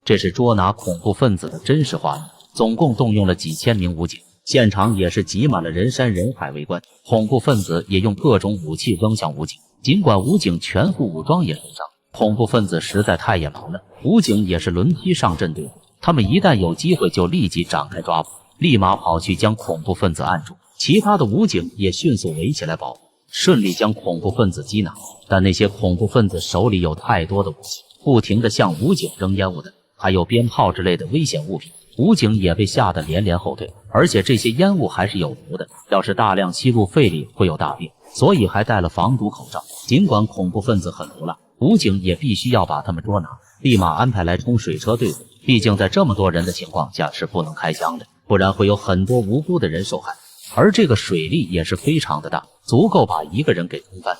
這是捉拿恐怖分子的真實畫面。总共动用了几千名武警，现场也是挤滿了人山人海圍觀。恐怖分子也用各種武器扔向武警，儘管武警全副武裝也受傷，恐怖分子實在太野蠻了，武警也是輪批上陣對付。他們一旦有機會就立即展開抓捕，立馬跑去将恐怖分子按住，其他的武警也迅速圍起来保護，順利将恐怖分子擊拿。但那些恐怖分子手裡有太多的武器，不停地向武警扔烟雾弹，還有鞭炮之類的危險物品，武警也被嚇得连连後退。而且這些烟霧還是有毒的，要是大量吸入肺裡會有大病，所以還戴了防毒口罩。儘管恐怖分子很毒辣，武警也必須要把他們捉拿，立马安排来冲水车对付。毕竟在这么多人的情況下是不能開槍的，不然會有很多無辜的人受害。而這個水力也是非常的大，足夠把一個人給沖翻。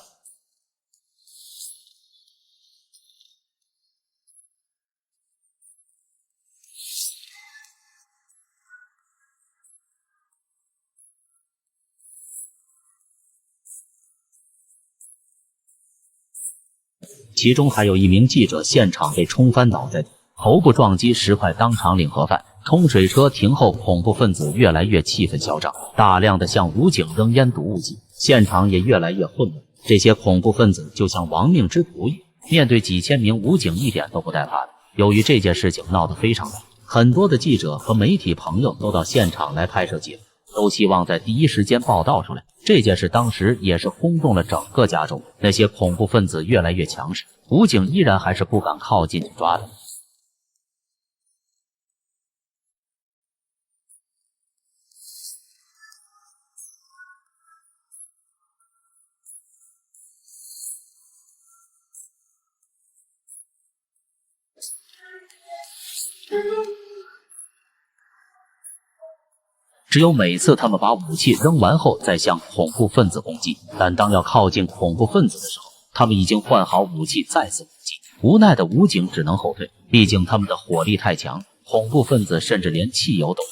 其中還有一名記者現場被衝翻倒在地，頭部撞擊石塊，當場領盒飯。沖水車停後，恐怖分子越來越氣憤囂張，大量的向武警扔烟毒物劑，現場也越來越混亂。這些恐怖分子就像亡命之徒一樣，面對幾千名武警一點都不帶怕的。由於這件事情鬧得非常大，很多的記者和媒體朋友都到現場來拍攝記錄，都希望在第一時間報道出來。這件事當時也是轟動了整個加州，那些恐怖分子越來越強勢，武警依然還是不敢靠近去抓他。只有每次他們把武器扔完後再向恐怖分子攻擊，但當要靠近恐怖分子的時候，他們已經換好武器再次攻擊。無奈的武警只能後退，畢竟他們的火力太強，恐怖分子甚至連汽油都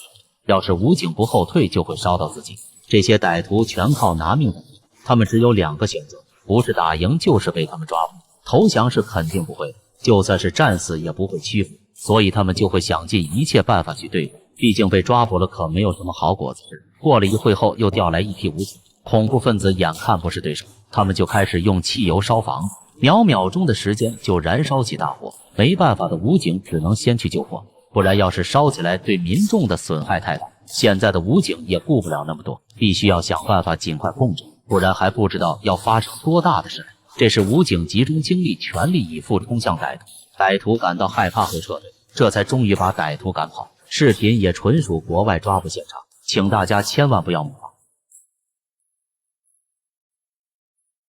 有，要是武警不後退就會燒到自己。這些歹徒全靠拿命的，他們只有兩個選擇，不是打贏就是被他們抓捕，投降是肯定不會的，就算是戰死也不會屈服，所以他們就會想盡一切辦法去對付。畢竟被抓捕了可沒有什麼好果子吃。過了一會後又調來一批武警，恐怖分子眼看不是對手，他們就開始用汽油燒房，秒秒鐘的時間就燃燒起大火。沒辦法的武警只能先去救火，不然要是燒起來對民眾的損害太大，現在的武警也顧不了那麼多，必須要想辦法盡快控制，不然還不知道要發生多大的事來。這是武警集中精力全力以赴衝向歹徒，歹徒感到害怕後撤退，這才終於把歹徒趕跑。視頻也純屬國外抓捕現場，請大家千萬不要模仿。